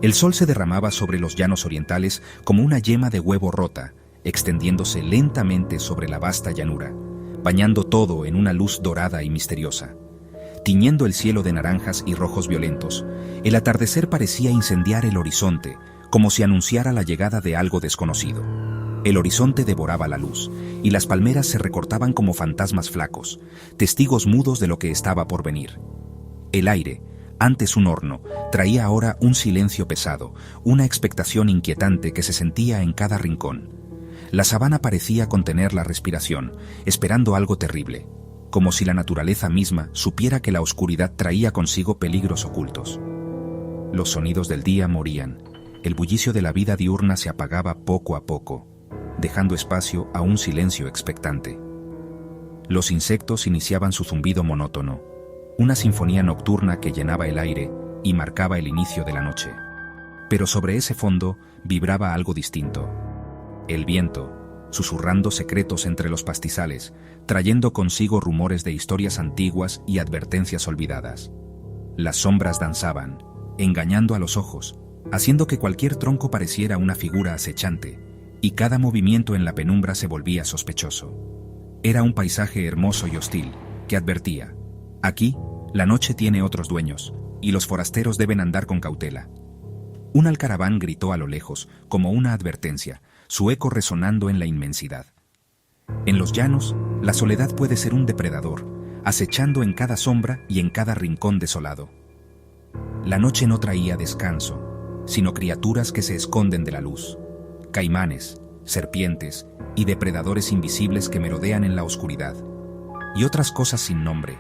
El sol se derramaba sobre los llanos orientales como una yema de huevo rota, extendiéndose lentamente sobre la vasta llanura, bañando todo en una luz dorada y misteriosa. Tiñendo el cielo de naranjas y rojos violentos, el atardecer parecía incendiar el horizonte, como si anunciara la llegada de algo desconocido. El horizonte devoraba la luz, y las palmeras se recortaban como fantasmas flacos, testigos mudos de lo que estaba por venir. El aire, antes un horno, traía ahora un silencio pesado, una expectación inquietante que se sentía en cada rincón. La sabana parecía contener la respiración, esperando algo terrible, como si la naturaleza misma supiera que la oscuridad traía consigo peligros ocultos. Los sonidos del día morían, el bullicio de la vida diurna se apagaba poco a poco, dejando espacio a un silencio expectante. Los insectos iniciaban su zumbido monótono, una sinfonía nocturna que llenaba el aire y marcaba el inicio de la noche. Pero sobre ese fondo vibraba algo distinto. El viento, susurrando secretos entre los pastizales, trayendo consigo rumores de historias antiguas y advertencias olvidadas. Las sombras danzaban, engañando a los ojos, haciendo que cualquier tronco pareciera una figura acechante, y cada movimiento en la penumbra se volvía sospechoso. Era un paisaje hermoso y hostil, que advertía: aquí, la noche tiene otros dueños, y los forasteros deben andar con cautela. Un alcaraván gritó a lo lejos, como una advertencia, su eco resonando en la inmensidad. En los llanos, la soledad puede ser un depredador, acechando en cada sombra y en cada rincón desolado. La noche no traía descanso, sino criaturas que se esconden de la luz, caimanes, serpientes y depredadores invisibles que merodean en la oscuridad, y otras cosas sin nombre,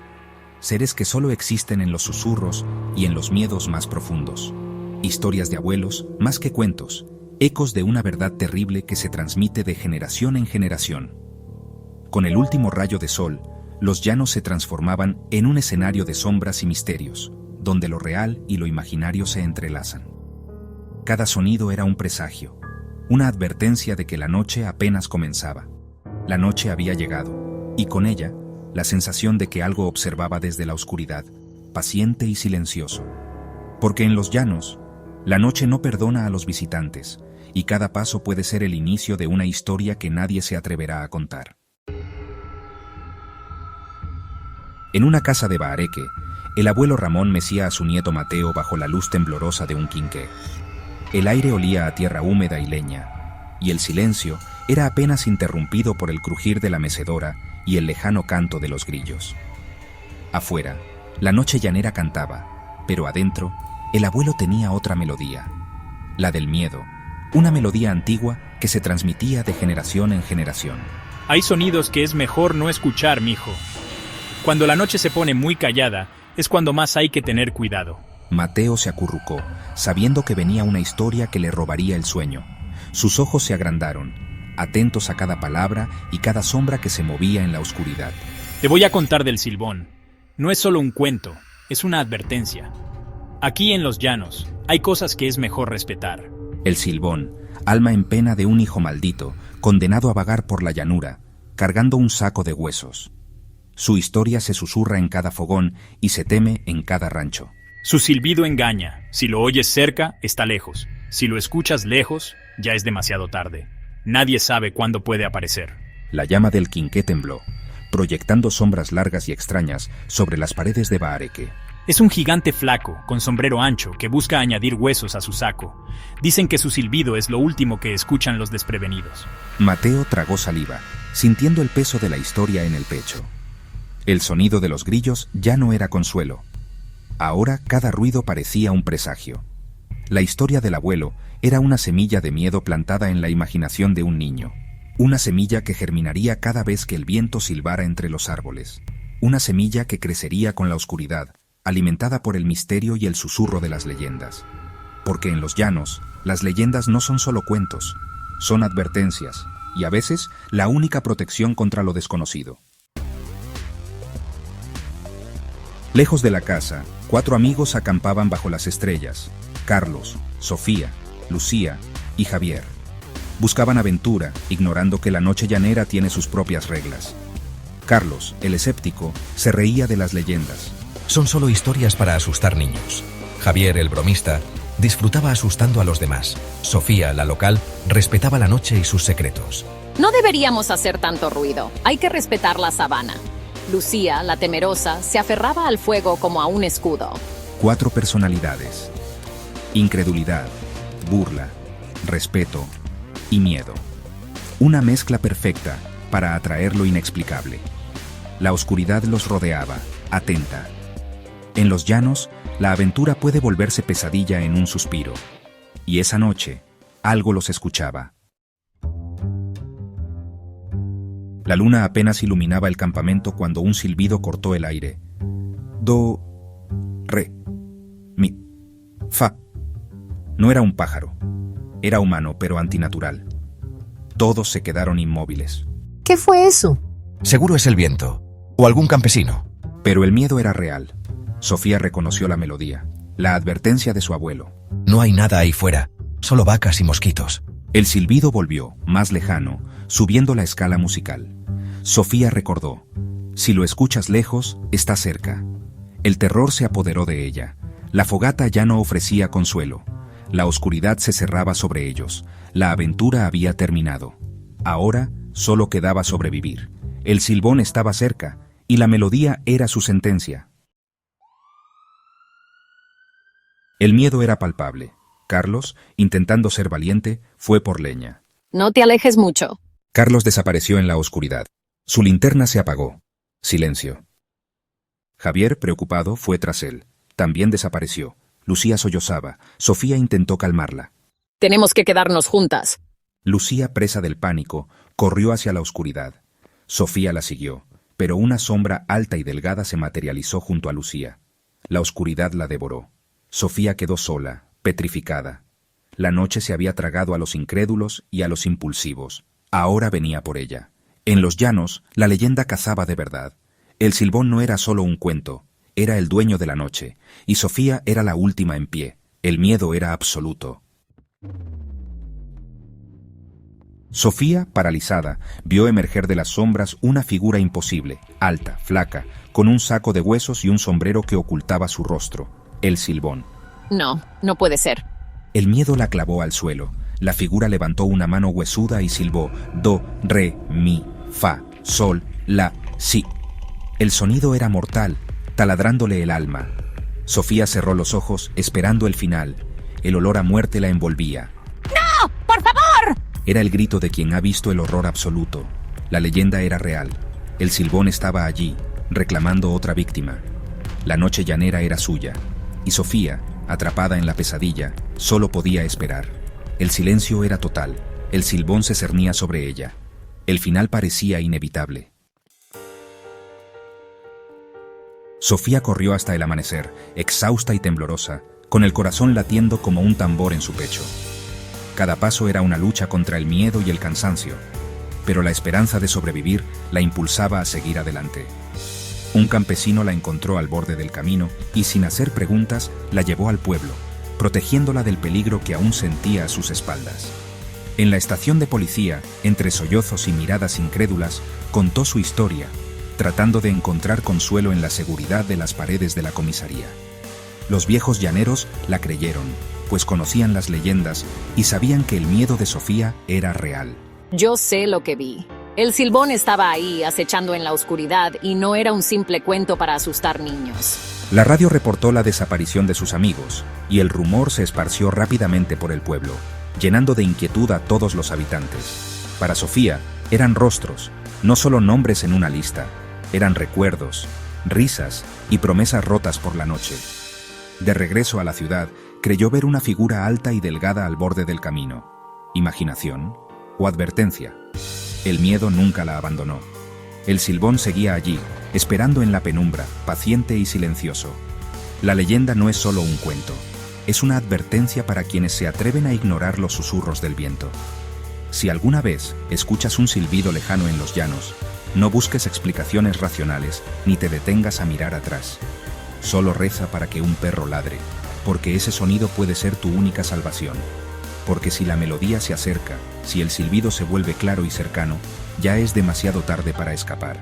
seres que solo existen en los susurros y en los miedos más profundos, historias de abuelos más que cuentos, ecos de una verdad terrible que se transmite de generación en generación. Con el último rayo de sol, los llanos se transformaban en un escenario de sombras y misterios, donde lo real y lo imaginario se entrelazan. Cada sonido era un presagio, una advertencia de que la noche apenas comenzaba. La noche había llegado, y con ella, la sensación de que algo observaba desde la oscuridad, paciente y silencioso. Porque en los llanos, la noche no perdona a los visitantes, y cada paso puede ser el inicio de una historia que nadie se atreverá a contar. En una casa de Bahareque, el abuelo Ramón mecía a su nieto Mateo bajo la luz temblorosa de un quinqué. El aire olía a tierra húmeda y leña, y el silencio era apenas interrumpido por el crujir de la mecedora y el lejano canto de los grillos. Afuera, la noche llanera cantaba, pero adentro, el abuelo tenía otra melodía, la del miedo, una melodía antigua que se transmitía de generación en generación. Hay sonidos que es mejor no escuchar, mijo. Cuando la noche se pone muy callada, es cuando más hay que tener cuidado. Mateo se acurrucó, sabiendo que venía una historia que le robaría el sueño. Sus ojos se agrandaron, atentos a cada palabra y cada sombra que se movía en la oscuridad. Te voy a contar del Silbón. No es solo un cuento, es una advertencia. Aquí en los llanos, hay cosas que es mejor respetar. El Silbón, alma en pena de un hijo maldito, condenado a vagar por la llanura, cargando un saco de huesos. Su historia se susurra en cada fogón y se teme en cada rancho. Su silbido engaña. Si lo oyes cerca, está lejos. Si lo escuchas lejos, ya es demasiado tarde. Nadie sabe cuándo puede aparecer. La llama del quinqué tembló, proyectando sombras largas y extrañas sobre las paredes de Bahareque. Es un gigante flaco, con sombrero ancho, que busca añadir huesos a su saco. Dicen que su silbido es lo último que escuchan los desprevenidos. Mateo tragó saliva, sintiendo el peso de la historia en el pecho. El sonido de los grillos ya no era consuelo. Ahora cada ruido parecía un presagio. La historia del abuelo era una semilla de miedo plantada en la imaginación de un niño. Una semilla que germinaría cada vez que el viento silbara entre los árboles. Una semilla que crecería con la oscuridad, alimentada por el misterio y el susurro de las leyendas. Porque en los llanos, las leyendas no son solo cuentos, son advertencias, y a veces la única protección contra lo desconocido. Lejos de la casa, 4 amigos acampaban bajo las estrellas: Carlos, Sofía, Lucía y Javier. Buscaban aventura, ignorando que la noche llanera tiene sus propias reglas. Carlos, el escéptico, se reía de las leyendas. Son solo historias para asustar niños. Javier, el bromista, disfrutaba asustando a los demás. Sofía, la local, respetaba la noche y sus secretos. No deberíamos hacer tanto ruido. Hay que respetar la sabana. Lucía, la temerosa, se aferraba al fuego como a un escudo. 4 personalidades: incredulidad, burla, respeto y miedo. Una mezcla perfecta para atraer lo inexplicable. La oscuridad los rodeaba, atenta. En los llanos, la aventura puede volverse pesadilla en un suspiro. Y esa noche, algo los escuchaba. La luna apenas iluminaba el campamento cuando un silbido cortó el aire. Do, re, mi, fa. No era un pájaro. Era humano, pero antinatural. Todos se quedaron inmóviles. ¿Qué fue eso? Seguro es el viento. O algún campesino. Pero el miedo era real. Sofía reconoció la melodía, la advertencia de su abuelo. No hay nada ahí fuera, solo vacas y mosquitos. El silbido volvió, más lejano, subiendo la escala musical. Sofía recordó: si lo escuchas lejos, está cerca. El terror se apoderó de ella. La fogata ya no ofrecía consuelo. La oscuridad se cerraba sobre ellos. La aventura había terminado. Ahora solo quedaba sobrevivir. El silbón estaba cerca, y la melodía era su sentencia. El miedo era palpable. Carlos, intentando ser valiente, fue por leña. No te alejes mucho. Carlos desapareció en la oscuridad. Su linterna se apagó. Silencio. Javier, preocupado, fue tras él. También desapareció. Lucía sollozaba. Sofía intentó calmarla. Tenemos que quedarnos juntas. Lucía, presa del pánico, corrió hacia la oscuridad. Sofía la siguió, pero una sombra alta y delgada se materializó junto a Lucía. La oscuridad la devoró. Sofía quedó sola, petrificada. La noche se había tragado a los incrédulos y a los impulsivos. Ahora venía por ella. En los llanos, la leyenda cazaba de verdad. El silbón no era solo un cuento, era el dueño de la noche, y Sofía era la última en pie. El miedo era absoluto. Sofía, paralizada, vio emerger de las sombras una figura imposible, alta, flaca, con un saco de huesos y un sombrero que ocultaba su rostro. El silbón. No, no puede ser. El miedo la clavó al suelo. La figura levantó una mano huesuda y silbó: do, re, mi, fa, sol, la, si. El sonido era mortal, taladrándole el alma. Sofía cerró los ojos, esperando el final. El olor a muerte la envolvía. ¡No! ¡Por favor! Era el grito de quien ha visto el horror absoluto. La leyenda era real. El silbón estaba allí, reclamando otra víctima. La noche llanera era suya. Y Sofía, atrapada en la pesadilla, solo podía esperar. El silencio era total. El silbón se cernía sobre ella. El final parecía inevitable. Sofía corrió hasta el amanecer, exhausta y temblorosa, con el corazón latiendo como un tambor en su pecho. Cada paso era una lucha contra el miedo y el cansancio, pero la esperanza de sobrevivir la impulsaba a seguir adelante. Un campesino la encontró al borde del camino y, sin hacer preguntas, la llevó al pueblo, protegiéndola del peligro que aún sentía a sus espaldas. En la estación de policía, entre sollozos y miradas incrédulas, contó su historia, tratando de encontrar consuelo en la seguridad de las paredes de la comisaría. Los viejos llaneros la creyeron, pues conocían las leyendas y sabían que el miedo de Sofía era real. Yo sé lo que vi. El silbón estaba ahí, acechando en la oscuridad, y no era un simple cuento para asustar niños. La radio reportó la desaparición de sus amigos, y el rumor se esparció rápidamente por el pueblo, llenando de inquietud a todos los habitantes. Para Sofía, eran rostros, no solo nombres en una lista, eran recuerdos, risas y promesas rotas por la noche. De regreso a la ciudad, creyó ver una figura alta y delgada al borde del camino. ¿Imaginación o advertencia? El miedo nunca la abandonó. El silbón seguía allí, esperando en la penumbra, paciente y silencioso. La leyenda no es solo un cuento, es una advertencia para quienes se atreven a ignorar los susurros del viento. Si alguna vez escuchas un silbido lejano en los llanos, no busques explicaciones racionales ni te detengas a mirar atrás. Solo reza para que un perro ladre, porque ese sonido puede ser tu única salvación. Porque si la melodía se acerca, si el silbido se vuelve claro y cercano, ya es demasiado tarde para escapar.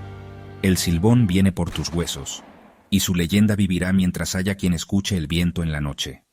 El silbón viene por tus huesos, y su leyenda vivirá mientras haya quien escuche el viento en la noche.